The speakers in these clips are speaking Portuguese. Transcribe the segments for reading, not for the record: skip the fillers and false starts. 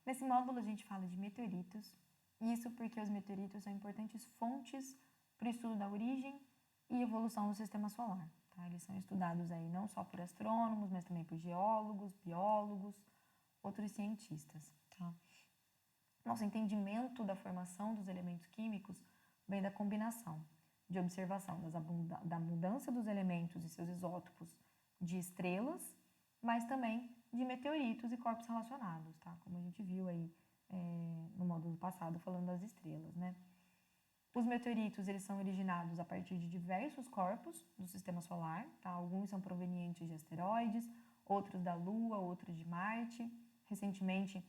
Nesse módulo a gente fala de meteoritos, isso porque os meteoritos são importantes fontes para o estudo da origem e evolução do sistema solar. Tá? Eles são estudados aí não só por astrônomos, mas também por geólogos, biólogos, outros cientistas. Tá? Nosso entendimento da formação dos elementos químicos vem da combinação de observação da mudança dos elementos e seus isótopos de estrelas, mas também de meteoritos e corpos relacionados, tá? Como a gente viu aí no módulo passado falando das estrelas, né? Os meteoritos, eles são originados a partir de diversos corpos do sistema solar, tá? Alguns são provenientes de asteroides, outros da Lua, outros de Marte. Recentemente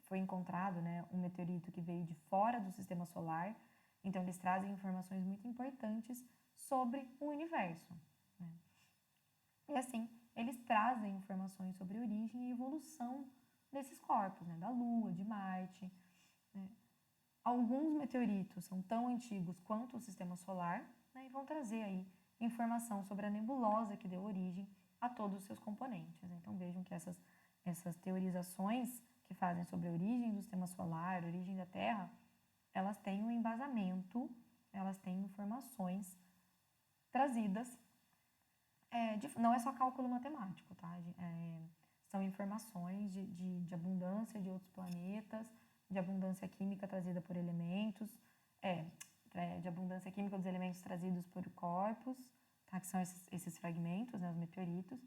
foi encontrado, né, um meteorito que veio de fora do sistema solar, então eles trazem informações muito importantes sobre o universo, né? E assim, eles trazem informações sobre a origem e evolução desses corpos, né, da Lua, de Marte, né? Alguns meteoritos são tão antigos quanto o sistema solar, né, e vão trazer aí informação sobre a nebulosa que deu origem a todos os seus componentes. Então vejam que essas teorizações que fazem sobre a origem do sistema solar, a origem da Terra, elas têm um embasamento, elas têm informações trazidas, não é só cálculo matemático, tá? São informações de abundância de outros planetas, de abundância química trazida por elementos, de abundância química dos elementos trazidos por corpos, tá? Que são esses fragmentos, né, os meteoritos.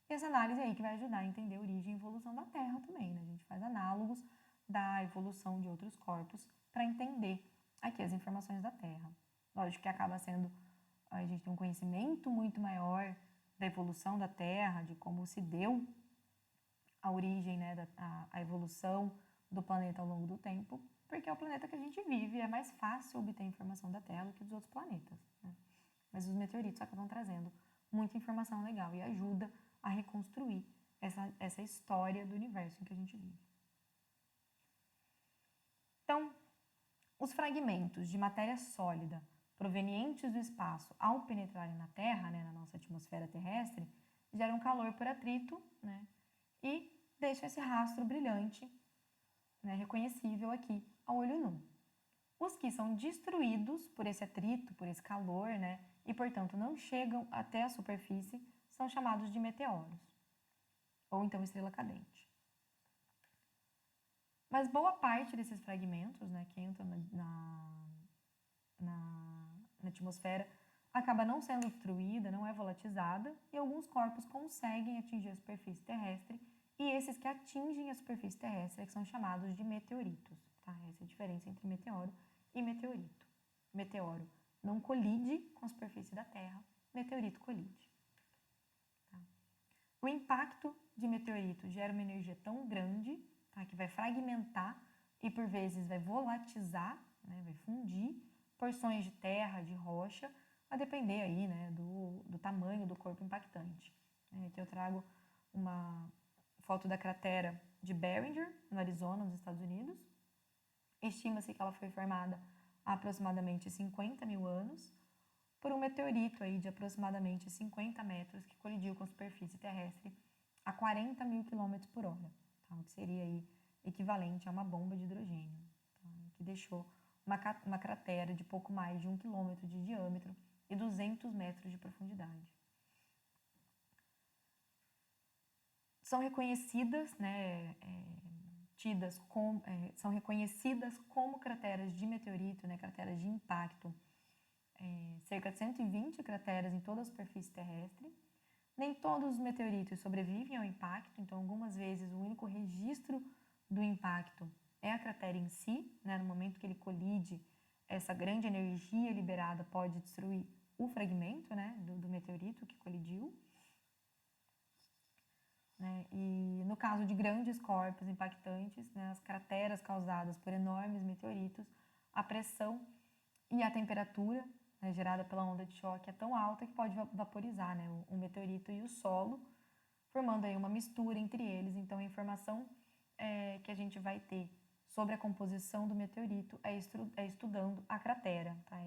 E essa análise aí que vai ajudar a entender a origem e evolução da Terra também, né? A gente faz análogos da evolução de outros corpos para entender aqui as informações da Terra. Lógico que acaba sendo, a gente tem um conhecimento muito maior da evolução da Terra, de como se deu a origem, né, a evolução do planeta ao longo do tempo, porque é o planeta que a gente vive e é mais fácil obter informação da Terra do que dos outros planetas, né? Mas os meteoritos acabam trazendo muita informação legal e ajuda a reconstruir essa história do universo em que a gente vive. Então, os fragmentos de matéria sólida provenientes do espaço ao penetrarem na Terra, né, na nossa atmosfera terrestre, geram calor por atrito, né, e deixam esse rastro brilhante, né, reconhecível aqui ao olho nu. Os que são destruídos por esse atrito, por esse calor, né, e portanto não chegam até a superfície, são chamados de meteoros, ou então estrela cadente. Mas boa parte desses fragmentos, né, que entram na atmosfera acaba não sendo destruída, não é volatilizada, e alguns corpos conseguem atingir a superfície terrestre, e esses que atingem a superfície terrestre é que são chamados de meteoritos. Tá? Essa é a diferença entre meteoro e meteorito. Meteoro não colide com a superfície da Terra, meteorito colide. Tá? O impacto de meteorito gera uma energia tão grande, tá, que vai fragmentar e por vezes vai volatilizar, né, vai fundir porções de terra, de rocha, a depender aí, né, do tamanho do corpo impactante. Aqui eu trago uma foto da cratera de Barringer, no Arizona, nos Estados Unidos. Estima-se que ela foi formada há aproximadamente 50 mil anos por um meteorito aí de aproximadamente 50 metros que colidiu com a superfície terrestre a 40 mil quilômetros por hora, tá? O que seria aí equivalente a uma bomba de hidrogênio, tá? Que deixou uma cratera de pouco mais de 1 quilômetro de diâmetro e 200 metros de profundidade. São reconhecidas, né, são reconhecidas como crateras de meteorito, né, crateras de impacto, cerca de 120 crateras em toda a superfície terrestre. Nem todos os meteoritos sobrevivem ao impacto, então algumas vezes o único registro do impacto é a cratera em si, né, no momento que ele colide, essa grande energia liberada pode destruir o fragmento, né, do meteorito que colidiu. Né? E no caso de grandes corpos impactantes, né, as crateras causadas por enormes meteoritos, a pressão e a temperatura, né, gerada pela onda de choque é tão alta que pode vaporizar, né, o meteorito e o solo, formando aí uma mistura entre eles. Então a informação que a gente vai ter sobre a composição do meteorito é estudando a cratera. Tá?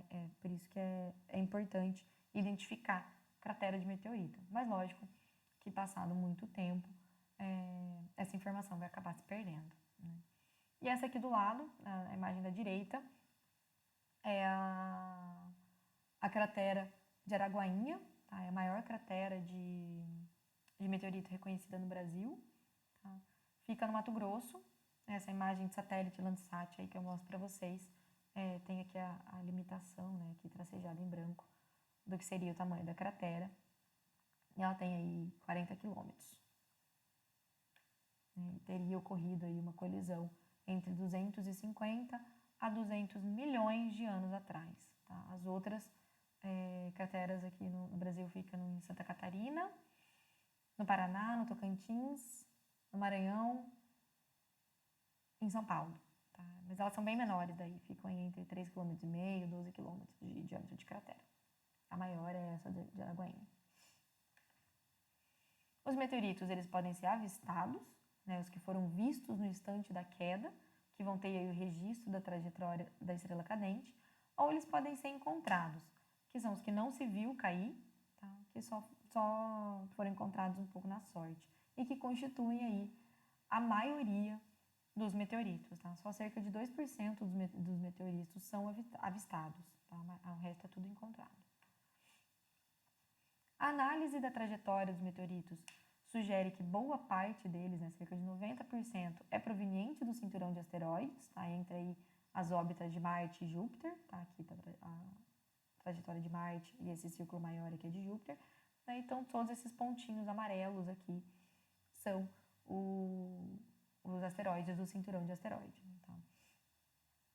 Por isso que é importante identificar cratera de meteorito. Mas lógico que passado muito tempo, essa informação vai acabar se perdendo, né? E essa aqui do lado, a imagem da direita, é a cratera de Araguainha, tá? É a maior cratera de meteorito reconhecida no Brasil, tá? Fica no Mato Grosso. Essa imagem de satélite Landsat aí que eu mostro para vocês, tem aqui a limitação, né, aqui tracejada em branco, do que seria o tamanho da cratera. E ela tem aí 40 quilômetros. E teria ocorrido aí uma colisão entre 250 a 200 milhões de anos atrás, tá? As outras crateras aqui no Brasil ficam em Santa Catarina, no Paraná, no Tocantins, no Maranhão, em São Paulo, tá? Mas elas são bem menores daí, ficam entre 3,5 km e 12 km de diâmetro de cratera. A maior é essa de Araguainha. Os meteoritos, eles podem ser avistados, né, os que foram vistos no instante da queda, que vão ter aí o registro da trajetória da estrela cadente, ou eles podem ser encontrados, que são os que não se viu cair, tá? Que só foram encontrados um pouco na sorte, e que constituem aí a maioria dos meteoritos, tá? Só cerca de 2% dos meteoritos são avistados, tá? O resto é tudo encontrado. A análise da trajetória dos meteoritos sugere que boa parte deles, né, cerca de 90%, é proveniente do cinturão de asteroides, tá? Entre aí as órbitas de Marte e Júpiter, tá? Aqui está a trajetória de Marte e esse círculo maior aqui é de Júpiter, né? Então, todos esses pontinhos amarelos aqui são os asteroides do cinturão de asteroides, tá?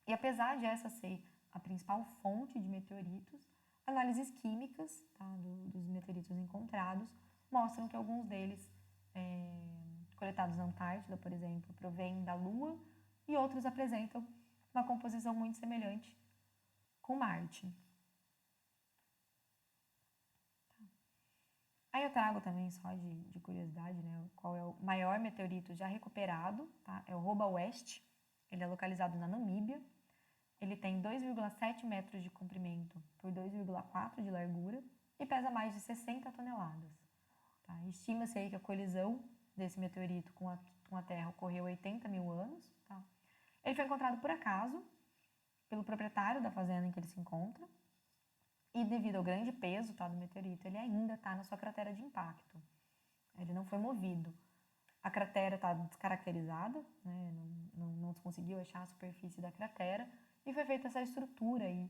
E apesar de essa ser a principal fonte de meteoritos, análises químicas, tá, dos meteoritos encontrados mostram que alguns deles, coletados na Antártida, por exemplo, provêm da Lua e outros apresentam uma composição muito semelhante com Marte. Aí eu trago também, só de curiosidade, né, qual é o maior meteorito já recuperado, tá? É o Roba West, ele é localizado na Namíbia. Ele tem 2,7 metros de comprimento por 2,4 de largura e pesa mais de 60 toneladas. Tá? Estima-se aí que a colisão desse meteorito com a Terra ocorreu 80 mil anos. Tá? Ele foi encontrado por acaso pelo proprietário da fazenda em que ele se encontra e devido ao grande peso, tá, do meteorito, ele ainda está na sua cratera de impacto. Ele não foi movido. A cratera está descaracterizada, né? Não se conseguiu achar a superfície da cratera. E foi feita essa estrutura aí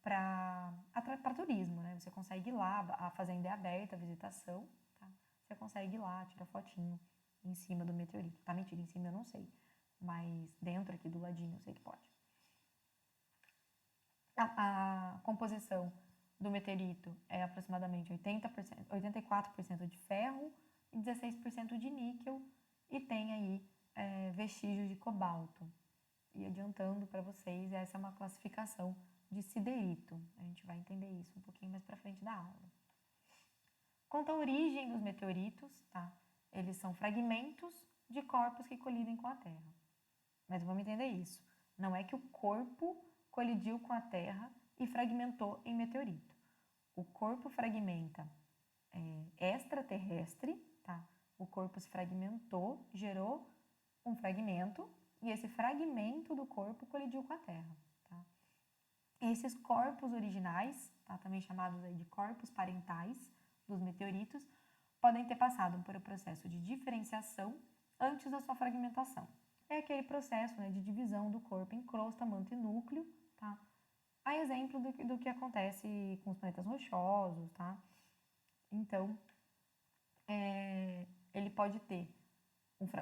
para turismo, né? Você consegue ir lá, a fazenda é aberta, a visitação, tá? Você consegue ir lá, tirar fotinho em cima do meteorito. Tá, mentira, em cima eu não sei, mas dentro aqui do ladinho eu sei que pode. A composição do meteorito é aproximadamente 84% de ferro e 16% de níquel e tem aí vestígios de cobalto. E adiantando para vocês, essa é uma classificação de siderito. A gente vai entender isso um pouquinho mais para frente da aula. Quanto à origem dos meteoritos, tá? Eles são fragmentos de corpos que colidem com a Terra. Mas vamos entender isso. Não é que o corpo colidiu com a Terra e fragmentou em meteorito. O corpo fragmenta extraterrestre, tá? O corpo se fragmentou, gerou um fragmento, e esse fragmento do corpo colidiu com a Terra. Tá? Esses corpos originais, tá, também chamados aí de corpos parentais dos meteoritos, podem ter passado por um processo de diferenciação antes da sua fragmentação. É aquele processo, né, de divisão do corpo em crosta, manto e núcleo, tá? A exemplo do que acontece com os planetas rochosos, tá? Então, ele pode ter,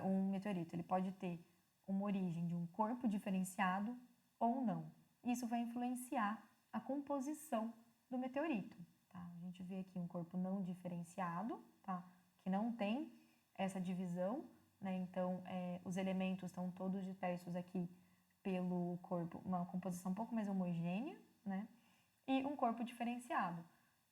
um meteorito, ele pode ter uma origem de um corpo diferenciado ou não. Isso vai influenciar a composição do meteorito, tá? A gente vê aqui um corpo não diferenciado, tá? Que não tem essa divisão, né? Então, os elementos estão todos dispersos aqui pelo corpo, uma composição um pouco mais homogênea, né? E um corpo diferenciado,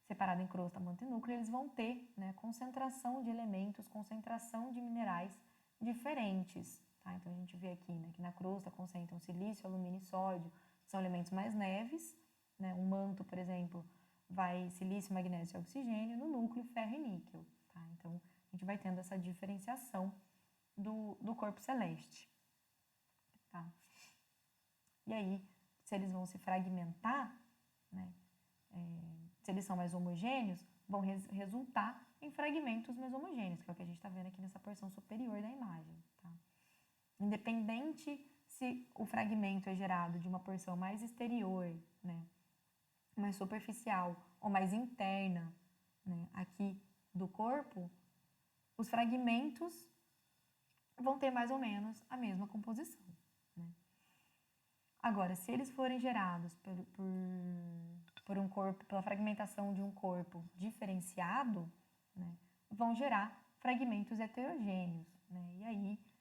separado em crosta, manto e núcleo, eles vão ter, né, concentração de elementos, concentração de minerais diferentes, tá? Então, a gente vê aqui, né, que na crosta concentram silício, alumínio e sódio, são elementos mais leves, né? Um manto, por exemplo, vai silício, magnésio e oxigênio, no núcleo, ferro e níquel, tá? Então, a gente vai tendo essa diferenciação do corpo celeste. Tá? E aí, se eles vão se fragmentar, né, se eles são mais homogêneos, vão resultar em fragmentos mais homogêneos, que é o que a gente está vendo aqui nessa porção superior da imagem. Tá? Independente se o fragmento é gerado de uma porção mais exterior, né, mais superficial ou mais interna, né, aqui do corpo, os fragmentos vão ter mais ou menos a mesma composição. Né? Agora, se eles forem gerados por um corpo, pela fragmentação de um corpo diferenciado, né, vão gerar fragmentos heterogêneos. Né? E aí,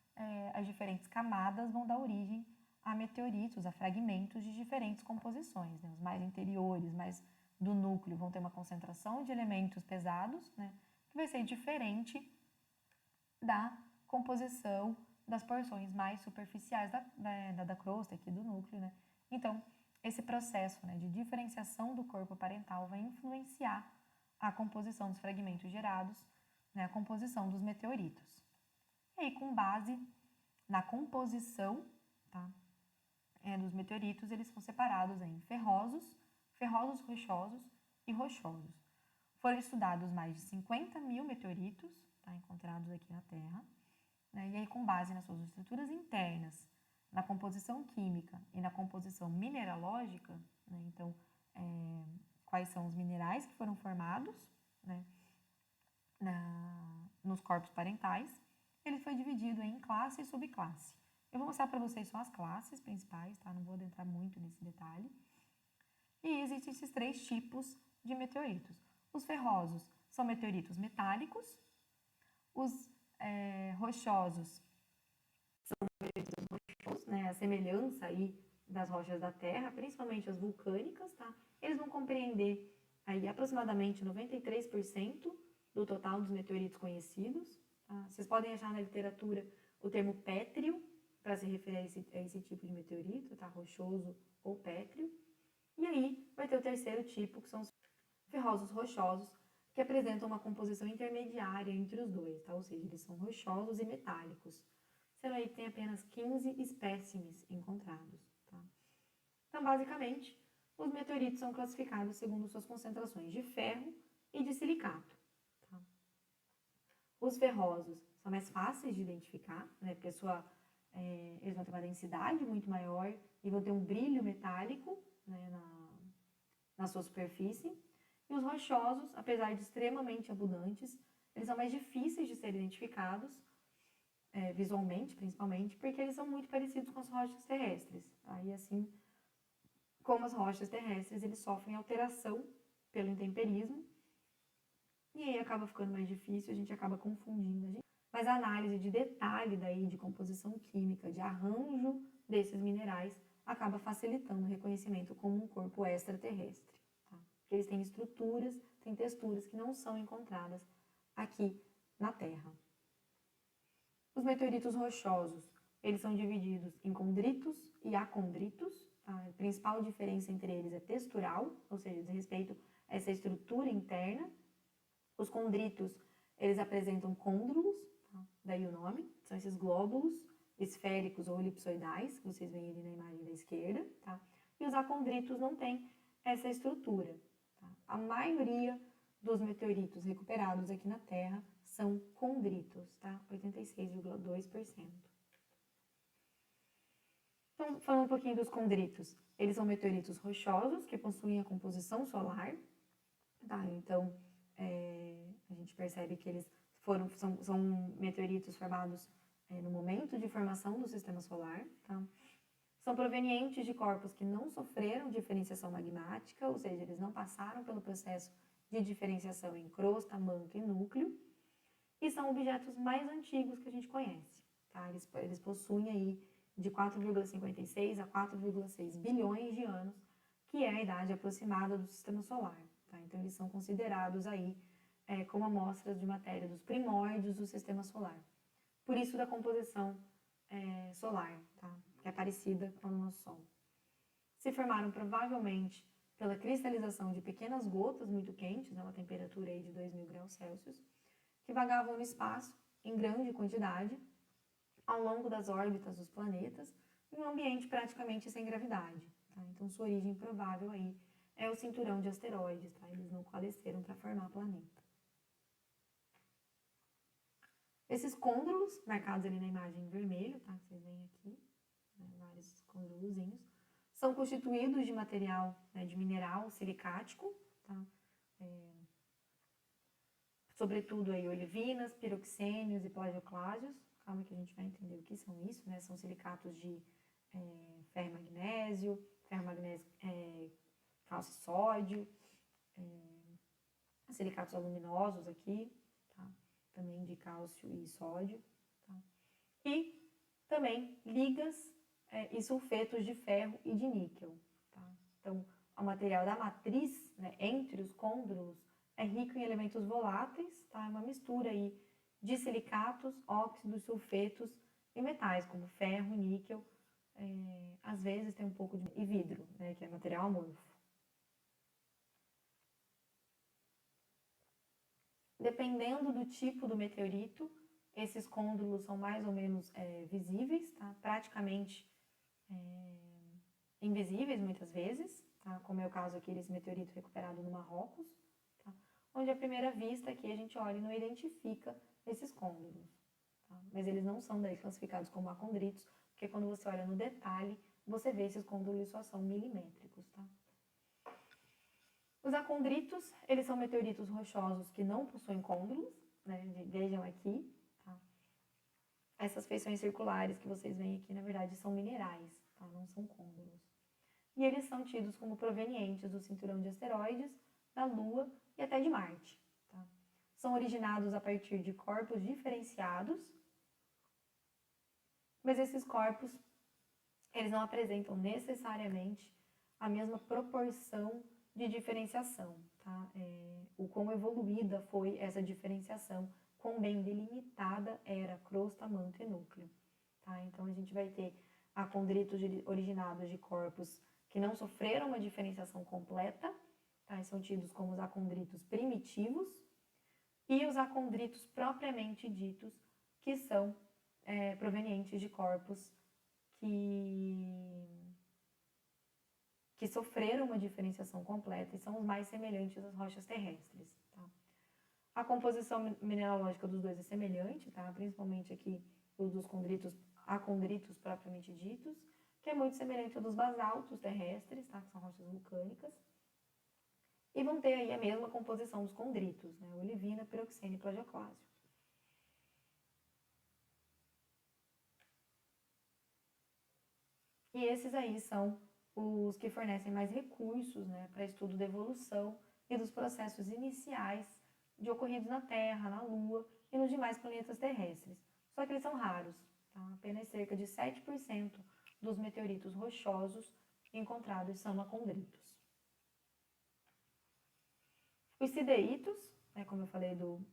as diferentes camadas vão dar origem a meteoritos, a fragmentos de diferentes composições. Né? Os mais interiores, mais do núcleo, vão ter uma concentração de elementos pesados, né, que vai ser diferente da composição das porções mais superficiais da crosta aqui do núcleo, né? Então, esse processo, né, de diferenciação do corpo parental vai influenciar a composição dos fragmentos gerados, né, a composição dos meteoritos. E aí, com base na composição, tá, dos meteoritos, eles são separados em ferrosos, ferrosos rochosos e rochosos. Foram estudados mais de 50 mil meteoritos, tá, encontrados aqui na Terra, né, e aí, com base nas suas estruturas internas, na composição química e na composição mineralógica, né, então, quais são os minerais que foram formados, né, nos corpos parentais, ele foi dividido em classe e subclasse. Eu vou mostrar para vocês só as classes principais, tá? Não vou adentrar muito nesse detalhe. E existem esses 3 tipos de meteoritos. Os ferrosos são meteoritos metálicos, os rochosos são meteoritos rochosos, né? A semelhança aí das rochas da Terra, principalmente as vulcânicas, tá? Eles vão compreender aí aproximadamente 93% do total dos meteoritos conhecidos. Tá? Vocês podem achar na literatura o termo pétreo para se referir a esse tipo de meteorito, tá? Rochoso ou pétreo. E aí vai ter o terceiro tipo, que são os ferrosos rochosos, que apresentam uma composição intermediária entre os dois, tá? Ou seja, eles são rochosos e metálicos. Sendo aí que tem apenas 15 espécimes encontrados. Tá? Então, basicamente, os meteoritos são classificados segundo suas concentrações de ferro e de silicato. Tá? Os ferrosos são mais fáceis de identificar, né? Porque eles vão ter uma densidade muito maior e vão ter um brilho metálico, né, na sua superfície. E os rochosos, apesar de extremamente abundantes, eles são mais difíceis de serem identificados, visualmente, principalmente, porque eles são muito parecidos com as rochas terrestres. Tá? E assim, como as rochas terrestres, eles sofrem alteração pelo intemperismo, e aí acaba ficando mais difícil, a gente acaba confundindo. Mas a análise de detalhe daí, de composição química, de arranjo desses minerais, acaba facilitando o reconhecimento como um corpo extraterrestre. Tá? Porque eles têm estruturas, têm texturas que não são encontradas aqui na Terra. Os meteoritos rochosos, eles são divididos em condritos e acondritos. Tá? A principal diferença entre eles é textural, ou seja, diz respeito a essa estrutura interna. Os condritos, eles apresentam côndrulos, tá? Daí o nome, são esses glóbulos esféricos ou elipsoidais, que vocês veem ali na imagem da esquerda, tá? E os acondritos não têm essa estrutura. Tá? A maioria dos meteoritos recuperados aqui na Terra são condritos, tá? 86,2%. Então, falando um pouquinho dos condritos, eles são meteoritos rochosos que possuem a composição solar, tá? Então, a gente percebe que eles são meteoritos formados no momento de formação do sistema solar, tá? São provenientes de corpos que não sofreram diferenciação magmática, ou seja, eles não passaram pelo processo de diferenciação em crosta, manto e núcleo, e são objetos mais antigos que a gente conhece, tá? Eles possuem aí de 4,56 a 4,6 bilhões de anos, que é a idade aproximada do sistema solar, tá? Então, eles são considerados aí como amostras de matéria dos primórdios do sistema solar. Por isso da composição solar, tá? Que é parecida com o nosso Sol. Se formaram provavelmente pela cristalização de pequenas gotas muito quentes, a uma temperatura aí de 2.000 graus Celsius, que vagavam no espaço em grande quantidade ao longo das órbitas dos planetas, em um ambiente praticamente sem gravidade. Tá? Então, sua origem provável aí é o cinturão de asteroides, tá? Eles não coalesceram para formar planeta. Esses côndulos, marcados ali na imagem em vermelho, tá? Vocês veem aqui, né? Vários côndulozinhos, são constituídos de material, né, de mineral silicático, tá? Sobretudo aí olivinas, piroxênios e plagioclásios. Calma que a gente vai entender o que são isso, né? São silicatos de ferro e magnésio, cálcio e sódio, silicatos aluminosos aqui, tá? Também de cálcio e sódio, tá? E também ligas e sulfetos de ferro e de níquel, tá? Então, o material da matriz, né, entre os côndulos, é rico em elementos voláteis, tá? É uma mistura aí de silicatos, óxidos, sulfetos e metais, como ferro, níquel, às vezes tem um pouco de e vidro, né, que é material amorfo. Dependendo do tipo do meteorito, esses côndulos são mais ou menos visíveis, tá? Praticamente invisíveis muitas vezes, tá? Como é o caso aqui desse meteorito recuperado no Marrocos, tá? Onde à primeira vista aqui a gente olha e não identifica esses côndulos, tá? Mas eles não são daí classificados como acondritos, porque quando você olha no detalhe, você vê esses côndulos só são milimétricos, tá? Os acondritos, eles são meteoritos rochosos que não possuem côndulos, né? Vejam aqui, tá? Essas feições circulares que vocês veem aqui, na verdade, são minerais, tá? Não são côndulos. E eles são tidos como provenientes do cinturão de asteroides, da Lua e até de Marte, tá? São originados a partir de corpos diferenciados, mas esses corpos, eles não apresentam necessariamente a mesma proporção de diferenciação, tá? O quão evoluída foi essa diferenciação, quão bem delimitada era crosta, manto e núcleo, tá? Então, a gente vai ter acondritos originados de corpos que não sofreram uma diferenciação completa, tá? E são tidos como os acondritos primitivos, e os acondritos propriamente ditos, que são provenientes de corpos que sofreram uma diferenciação completa e são os mais semelhantes às rochas terrestres, tá? A composição mineralógica dos dois é semelhante, tá? Principalmente aqui os dos acondritos propriamente ditos, que é muito semelhante ao dos basaltos terrestres, tá? Que são rochas vulcânicas. E vão ter aí a mesma composição dos condritos, né? Olivina, piroxênio e plagioclásio. E esses aí são os que fornecem mais recursos, né, para estudo da evolução e dos processos iniciais de ocorridos na Terra, na Lua e nos demais planetas terrestres. Só que eles são raros, tá? Apenas cerca de 7% dos meteoritos rochosos encontrados são acondritos. Os sideritos, né, como eu falei do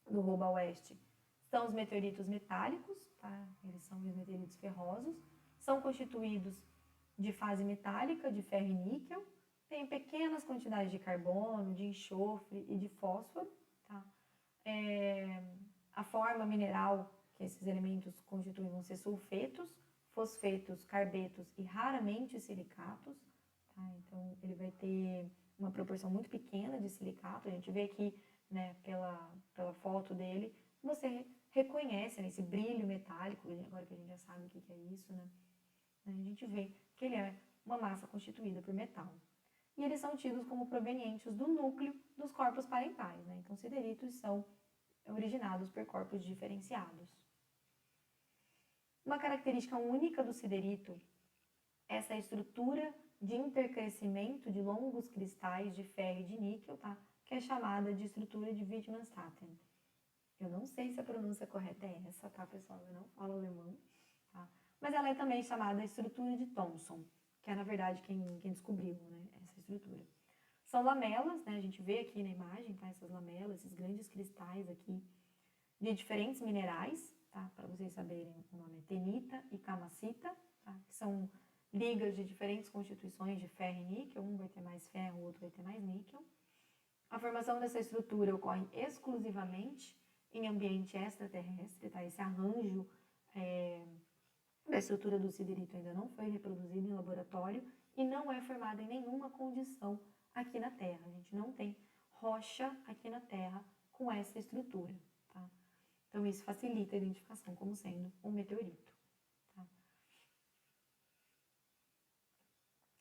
Roba Oeste, são os meteoritos metálicos, tá? Eles são os meteoritos ferrosos, são constituídos de fase metálica, de ferro e níquel, tem pequenas quantidades de carbono, de enxofre e de fósforo, tá? A forma mineral que esses elementos constituem vão ser sulfetos, fosfetos, carbetos e raramente silicatos, tá? Então, ele vai ter uma proporção muito pequena de silicato. A gente vê aqui, né, pela foto dele, você reconhece, né, esse brilho metálico, agora que a gente já sabe o que é isso, né? A gente vê que ele é uma massa constituída por metal. E eles são tidos como provenientes do núcleo dos corpos parentais, né? Então, sideritos são originados por corpos diferenciados. Uma característica única do siderito é essa estrutura de intercrescimento de longos cristais de ferro e de níquel, tá? Que é chamada de estrutura de Wittmann-Statten. Eu não sei se a pronúncia correta é essa, tá, pessoal? Eu não falo alemão, tá? Mas ela é também chamada estrutura de Thomson, que é, na verdade, quem descobriu, né, essa estrutura. São lamelas, né, a gente vê aqui na imagem, tá, essas lamelas, esses grandes cristais aqui, de diferentes minerais, tá, para vocês saberem, o nome é tenita e camacita, tá, que são ligas de diferentes constituições de ferro e níquel, um vai ter mais ferro, o outro vai ter mais níquel. A formação dessa estrutura ocorre exclusivamente em ambiente extraterrestre, tá, esse arranjo A estrutura do siderito ainda não foi reproduzida em laboratório e não é formada em nenhuma condição aqui na Terra. A gente não tem rocha aqui na Terra com essa estrutura, tá? Então, isso facilita a identificação como sendo um meteorito. Tá?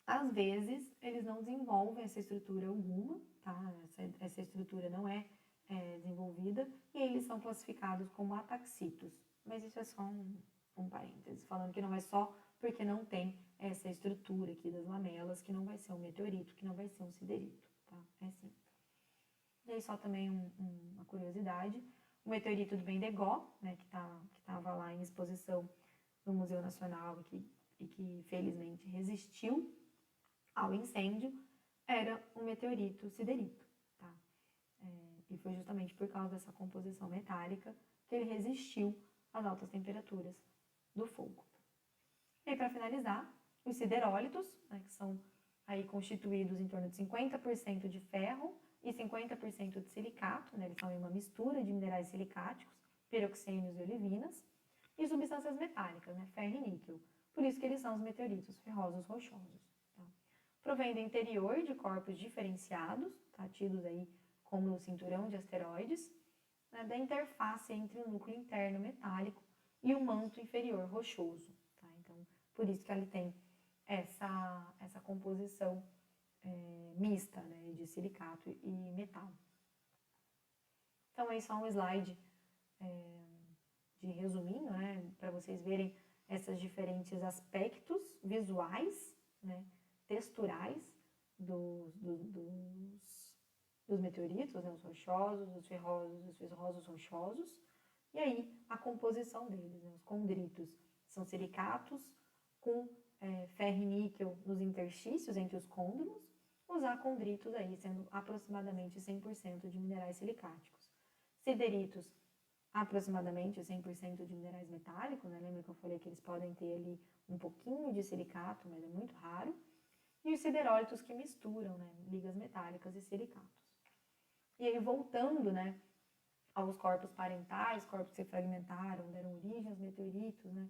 Às vezes, eles não desenvolvem essa estrutura alguma, tá? Essa estrutura não é desenvolvida e eles são classificados como ataxitos. Mas isso é só um parênteses, falando que não é só porque não tem essa estrutura aqui das lamelas que não vai ser um meteorito, que não vai ser um siderito, tá? É assim. E aí só também uma curiosidade, o meteorito do Bendegó, né, que estava lá em exposição no Museu Nacional e que felizmente resistiu ao incêndio, era um meteorito siderito, tá? E foi justamente por causa dessa composição metálica que ele resistiu às altas temperaturas do fogo. E aí, para finalizar, os siderólitos, né, que são aí constituídos em torno de 50% de ferro e 50% de silicato, né, eles são uma mistura de minerais silicáticos, piroxênios e olivinas, e substâncias metálicas, né, ferro e níquel. Por isso que eles são os meteoritos ferrosos rochosos. Tá? Provém do interior de corpos diferenciados, tá, tidos aí como o cinturão de asteroides, né, da interface entre o núcleo interno metálico e o manto inferior rochoso. Tá? Então, por isso que ele tem essa composição mista, né, de silicato e metal. Então, aí só um slide de resuminho, né, para vocês verem esses diferentes aspectos visuais, né, texturais dos meteoritos, né, os rochosos, os ferrosos rochosos, e aí a composição deles, né, os condritos são silicatos com ferro e níquel nos interstícios entre os côndromos, os acondritos aí sendo aproximadamente 100% de minerais silicáticos. Sideritos, aproximadamente 100% de minerais metálicos, né? Lembra que eu falei que eles podem ter ali um pouquinho de silicato, mas é muito raro. E os siderólitos que misturam, né, ligas metálicas e silicatos. E aí, voltando, né, aos corpos parentais, corpos que se fragmentaram, deram origem aos meteoritos, né?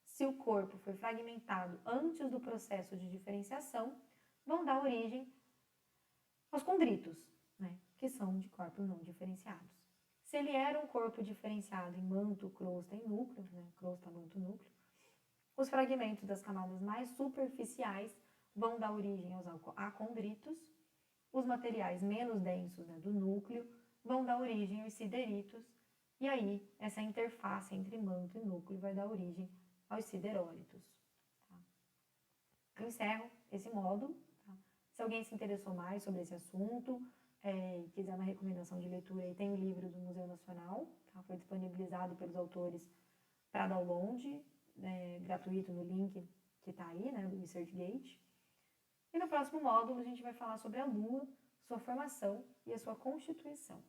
Se o corpo foi fragmentado antes do processo de diferenciação, vão dar origem aos condritos, né, que são de corpos não diferenciados. Se ele era um corpo diferenciado em manto, crosta e núcleo, né, crosta, manto, núcleo, os fragmentos das camadas mais superficiais vão dar origem aos acondritos, os materiais menos densos, né, do núcleo vão dar origem aos sideritos, e aí essa interface entre manto e núcleo vai dar origem aos siderólitos. Tá? Eu encerro esse módulo. Tá? Se alguém se interessou mais sobre esse assunto, quiser uma recomendação de leitura, aí tem o livro do Museu Nacional, tá? Foi disponibilizado pelos autores para download, gratuito no link que está aí, né, do ResearchGate. E no próximo módulo a gente vai falar sobre a Lua, sua formação e a sua constituição.